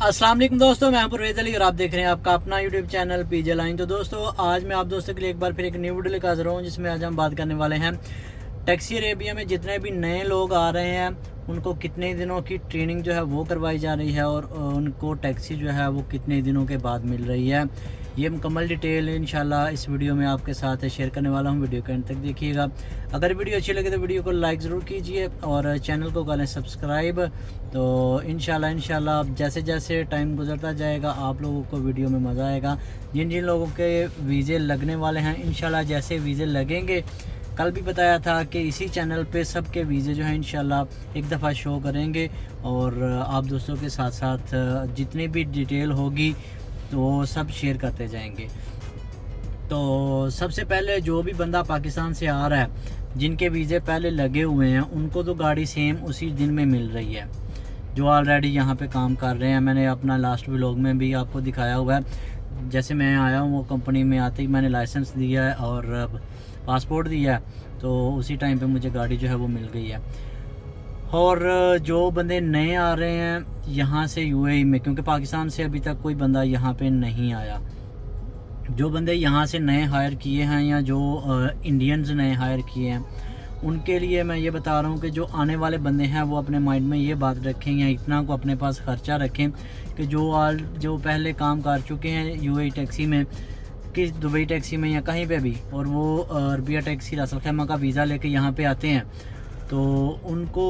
अस्सलाम वालेकुम दोस्तों, मैं परवेज़ अली और आप देख रहे हैं आपका अपना यूट्यूब चैनल पीजे लाइन। तो दोस्तों आज मैं आप दोस्तों के लिए एक बार फिर एक न्यू वीडियो लेकर हाजिर हूँ, जिसमें आज हम बात करने वाले हैं टैक्सी अरेबिया में जितने भी नए लोग आ रहे हैं उनको कितने दिनों की ट्रेनिंग जो है वो करवाई जा रही है और उनको टैक्सी जो है वो कितने दिनों के बाद मिल रही है। ये मुकम्मल डिटेल इंशाल्लाह इस वीडियो में आपके साथ शेयर करने वाला हूँ। वीडियो के अंत तक देखिएगा। अगर वीडियो अच्छी लगे तो वीडियो को लाइक ज़रूर कीजिए और चैनल को कर लें सब्सक्राइब। तो इंशाल्लाह जैसे जैसे टाइम गुजरता जाएगा आप लोगों को वीडियो में मज़ा आएगा। जिन जिन लोगों के वीज़े लगने वाले हैं इंशाल्लाह जैसे वीज़े लगेंगे, कल भी बताया था कि इसी चैनल पे सबके वीज़े जो है इंशाल्लाह एक दफ़ा शो करेंगे और आप दोस्तों के साथ साथ जितनी भी डिटेल होगी तो वो सब शेयर करते जाएंगे। तो सबसे पहले जो भी बंदा पाकिस्तान से आ रहा है, जिनके वीज़े पहले लगे हुए हैं, उनको तो गाड़ी सेम उसी दिन में मिल रही है जो ऑलरेडी यहाँ पे काम कर रहे हैं। मैंने अपना लास्ट व्लॉग में भी आपको दिखाया हुआ है। जैसे मैं आया हूँ वो कंपनी में आते ही मैंने लाइसेंस दिया है और पासपोर्ट दिया है, तो उसी टाइम पे मुझे गाड़ी जो है वो मिल गई है। और जो बंदे नए आ रहे हैं यहाँ से यूएई में, क्योंकि पाकिस्तान से अभी तक कोई बंदा यहाँ पे नहीं आया, जो बंदे यहाँ से नए हायर किए हैं या जो इंडियंस नए हायर किए हैं, उनके लिए मैं ये बता रहा हूँ कि जो आने वाले बंदे हैं वो अपने माइंड में ये बात रखें या इतना को अपने पास ख़र्चा रखें कि जो पहले काम कर चुके हैं यूएई टैक्सी में, कि दुबई टैक्सी में या कहीं पे भी, और वो अरबिया टैक्सी रासल खैमा का वीज़ा लेके यहाँ पे आते हैं, तो उनको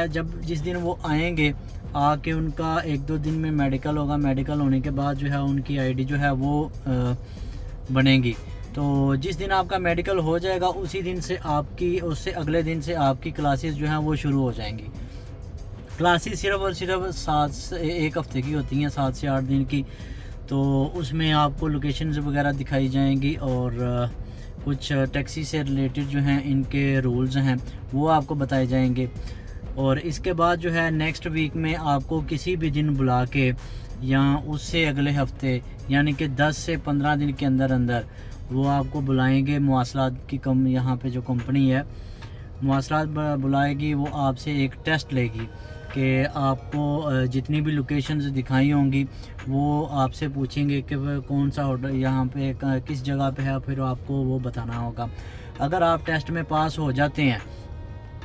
जब जिस दिन वो आएंगे आके उनका एक दो दिन में मेडिकल होगा। मेडिकल होने के बाद जो है उनकी आईडी जो है वो बनेगी। तो जिस दिन आपका मेडिकल हो जाएगा उसी दिन से उससे अगले दिन से आपकी क्लासेस जो हैं वो शुरू हो जाएंगी। क्लासेस सिर्फ और सिर्फ एक हफ़्ते की होती हैं, 7 से 8 दिन की। तो उसमें आपको लोकेशंस वगैरह दिखाई जाएंगी और कुछ टैक्सी से रिलेटेड जो हैं इनके रूल्स हैं वो आपको बताए जाएंगे। और इसके बाद जो है नेक्स्ट वीक में आपको किसी भी दिन बुला के या उससे अगले हफ्ते यानी कि 10 से 15 दिन के अंदर अंदर वो आपको बुलाएंगे। मवासलात की यहाँ पे जो कंपनी है मवासलात बुलाएगी, वो आपसे एक टेस्ट लेगी कि आपको जितनी भी लोकेशंस दिखाई होंगी वो आपसे पूछेंगे कि वह कौन सा होटल यहाँ पे किस जगह पे है, फिर आपको वो बताना होगा। अगर आप टेस्ट में पास हो जाते हैं,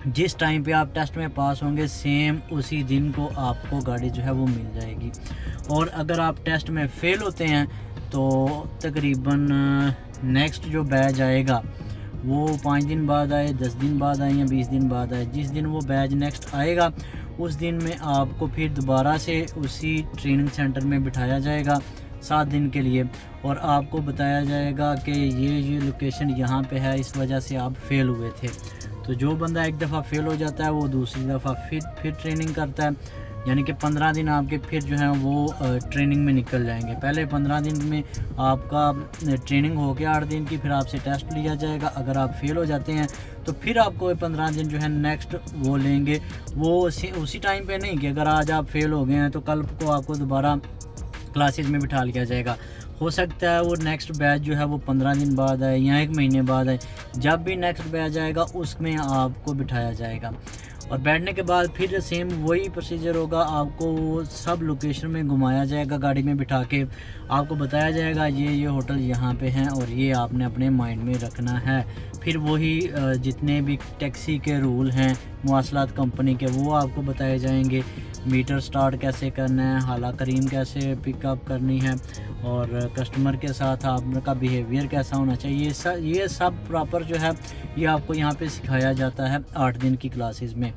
जिस टाइम पे आप टेस्ट में पास होंगे सेम उसी दिन को आपको गाड़ी जो है वो मिल जाएगी। और अगर आप टेस्ट में फ़ेल होते हैं तो तकरीबन नेक्स्ट जो बैच आएगा वो 5 दिन बाद आए, 10 दिन बाद आए या 20 दिन बाद आए, जिस दिन वो बैच नेक्स्ट आएगा उस दिन में आपको फिर दोबारा से उसी ट्रेनिंग सेंटर में बिठाया जाएगा 7 दिन के लिए और आपको बताया जाएगा कि ये लोकेशन यहाँ पे है, इस वजह से आप फेल हुए थे। तो जो बंदा एक दफ़ा फेल हो जाता है वो दूसरी दफ़ा फिर ट्रेनिंग करता है, यानी कि 15 दिन आपके फिर जो है वो ट्रेनिंग में निकल जाएंगे। पहले 15 दिन में आपका ट्रेनिंग हो गया 8 दिन की, फिर आपसे टेस्ट लिया जाएगा। अगर आप फेल हो जाते हैं तो फिर आपको 15 दिन जो है नेक्स्ट वो लेंगे। वो उसी टाइम पे नहीं कि अगर आज आप फेल हो गए हैं तो कल को आपको दोबारा क्लासेज में बिठा लिया जाएगा। हो सकता है वो नेक्स्ट बैच जो है वो 15 दिन बाद आए या 1 महीने बाद आए। जब भी नेक्स्ट बैच आएगा उसमें आपको बिठाया जाएगा और बैठने के बाद फिर सेम वही प्रोसीजर होगा। आपको सब लोकेशन में घुमाया जाएगा, गाड़ी में बिठा के आपको बताया जाएगा ये होटल यहाँ पे हैं और ये आपने अपने माइंड में रखना है। फिर वही जितने भी टैक्सी के रूल हैं मवासलात कंपनी के वो आपको बताए जाएंगे। मीटर स्टार्ट कैसे करना है, हाला करीम कैसे पिकअप करनी है और कस्टमर के साथ आपका बिहेवियर कैसा होना चाहिए, ये सब प्रॉपर जो है ये आपको यहाँ पे सिखाया जाता है 8 दिन की क्लासेस में।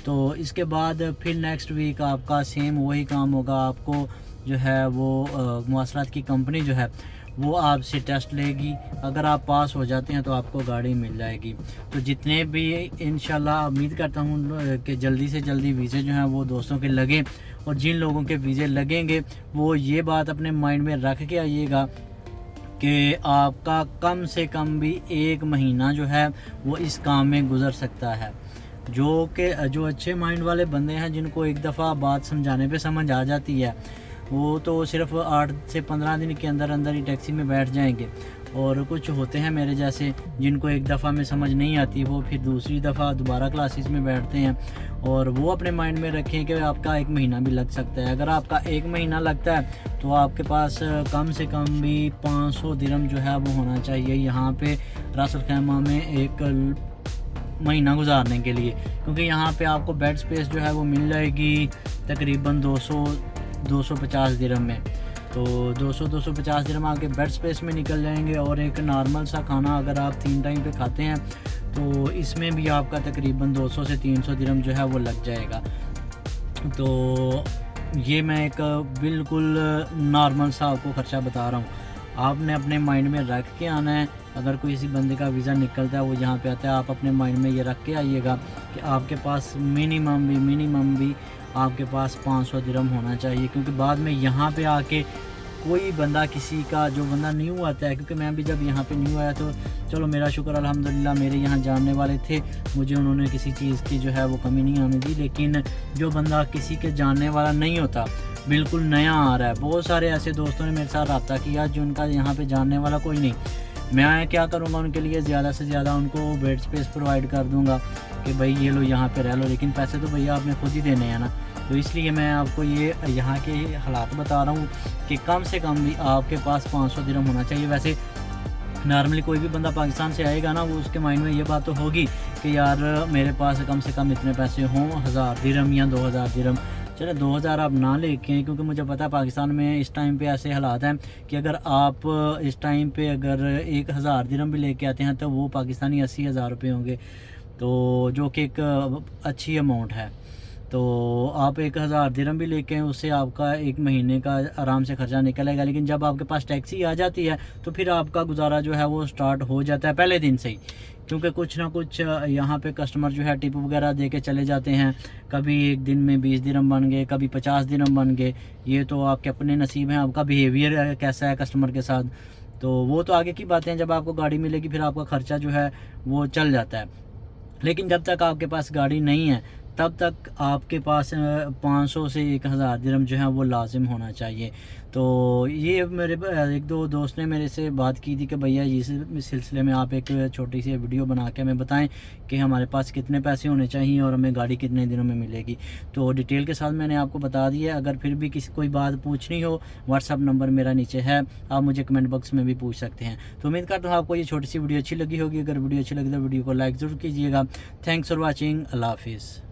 तो इसके बाद फिर नेक्स्ट वीक आपका सेम वही काम होगा। आपको जो है वो मवासलात की कंपनी जो है वो आपसे टेस्ट लेगी। अगर आप पास हो जाते हैं तो आपको गाड़ी मिल जाएगी। तो जितने भी इंशाल्लाह उम्मीद करता हूँ कि जल्दी से जल्दी वीज़े जो हैं वो दोस्तों के लगें और जिन लोगों के वीज़े लगेंगे वो ये बात अपने माइंड में रख के आइएगा कि आपका कम से कम भी 1 महीना जो है वो इस काम में गुजर सकता है। जो अच्छे माइंड वाले बंदे हैं, जिनको एक दफ़ा बात समझाने पे समझ आ जाती है, वो तो सिर्फ 8 से 15 दिन के अंदर अंदर ही टैक्सी में बैठ जाएंगे। اور کچھ ہوتے ہیں میرے جیسے جن کو ایک دفعہ میں سمجھ نہیں آتی، وہ پھر دوسری دفعہ دوبارہ کلاسز میں بیٹھتے ہیں، اور وہ اپنے مائنڈ میں رکھیں کہ آپ کا 1 مہینہ بھی لگ سکتا ہے۔ اگر آپ کا 1 مہینہ لگتا ہے تو آپ کے پاس کم سے کم بھی 500 درہم جو ہے وہ ہونا چاہیے یہاں پہ راس الخیمہ میں ایک مہینہ گزارنے کے لیے، کیونکہ یہاں پہ آپ کو بیڈ سپیس جو ہے وہ مل جائے گی تقریباً 250 درہم میں۔ تو 250 درہم آپ کے بیڈ سپیس میں نکل جائیں گے، اور ایک نارمل سا کھانا اگر آپ 3 ٹائم پہ کھاتے ہیں تو اس میں بھی آپ کا تقریباً 200 سے 300 درہم جو ہے وہ لگ جائے گا۔ تو یہ میں ایک بالکل نارمل سا آپ کو خرچہ بتا رہا ہوں، آپ نے اپنے مائنڈ میں رکھ کے آنا ہے۔ اگر کوئی کسی بندے کا ویزا نکلتا ہے وہ یہاں پہ آتا ہے، آپ اپنے مائنڈ میں یہ رکھ کے آئیے گا کہ آپ کے پاس منیمم بھی آپ کے پاس 500 درہم ہونا چاہیے، کیونکہ بعد میں یہاں پہ آ کے کوئی بندہ کسی کا جو بندہ نیو آتا ہے، کیونکہ میں بھی جب یہاں پہ نیو آیا تو چلو میرا شکر الحمدللہ میرے یہاں جاننے والے تھے، مجھے انہوں نے کسی چیز کی جو ہے وہ کمی نہیں آنے دی، لیکن جو بندہ کسی کے جاننے والا نہیں ہوتا، بالکل نیا آ رہا ہے، بہت سارے ایسے دوستوں نے میرے ساتھ رابطہ کیا جن کا یہاں پہ جاننے والا کوئی نہیں، میں کیا کروں گا ان کے لیے زیادہ سے زیادہ ان کو بیڈ سپیس پرووائڈ کر دوں گا کہ بھائی یہ لو یہاں پہ رہ لو، لیکن پیسے تو بھیا آپ نے خود ہی دینے ہیں نا۔ تو اس لیے میں آپ کو یہ یہاں کے حالات بتا رہا ہوں کہ کم سے کم بھی آپ کے پاس 500 درہم ہونا چاہیے۔ ویسے نارملی کوئی بھی بندہ پاکستان سے آئے گا نا، وہ اس کے مائنڈ میں یہ بات تو ہوگی کہ یار میرے پاس کم سے کم اتنے پیسے ہوں، 1000 درہم یا 2000 درہم۔ چلے 2000 آپ نہ لے کے، کیونکہ مجھے پتا ہے پاکستان میں اس ٹائم پہ ایسے حالات ہیں کہ اگر آپ اس ٹائم پہ اگر 1000 درہم بھی لے کے آتے ہیں تو وہ پاکستانی 80,000 روپے ہوں گے، تو جو کہ ایک اچھی اماؤنٹ ہے۔ تو آپ 1000 درہم بھی لے کے اس سے آپ کا 1 مہینے کا آرام سے خرچہ نکلے گا، لیکن جب آپ کے پاس ٹیکسی آ جاتی ہے تو پھر آپ کا گزارا جو ہے وہ سٹارٹ ہو جاتا ہے پہلے دن سے ہی، کیونکہ کچھ نہ کچھ یہاں پہ کسٹمر جو ہے ٹپ وغیرہ دے کے چلے جاتے ہیں، کبھی ایک دن میں 20 درہم بن گئے، کبھی 50 درہم بن گئے، یہ تو آپ کے اپنے نصیب ہیں، آپ کا بیہیویئر کیسا ہے کسٹمر کے ساتھ، تو وہ تو آگے کی باتیں ہیں، جب آپ کو گاڑی ملے گی پھر آپ کا خرچہ جو ہے وہ چل جاتا ہے، لیکن جب تک آپ کے پاس گاڑی نہیں ہے تب تک آپ کے پاس 500 سے 1000 درہم جو ہے وہ لازم ہونا چاہیے۔ تو یہ میرے 1-2 دوست نے میرے سے بات کی تھی کہ بھیا اس سلسلے میں آپ ایک چھوٹی سی ویڈیو بنا کے ہمیں بتائیں کہ ہمارے پاس کتنے پیسے ہونے چاہیے اور ہمیں گاڑی کتنے دنوں میں ملے گی، تو ڈیٹیل کے ساتھ میں نے آپ کو بتا دیا ہے۔ اگر پھر بھی کوئی بات پوچھنی ہو، واٹس ایپ نمبر میرا نیچے ہے، آپ مجھے کمنٹ باکس میں بھی پوچھ سکتے ہیں۔ تو امید کرتا ہوں آپ کو یہ چھوٹی سی ویڈیو اچھی لگی ہوگی، اگر ویڈیو اچھی لگی تو ویڈیو کو لائک ضرور کیجیے گا۔ تھینکس فار واچنگ، اللہ حافظ۔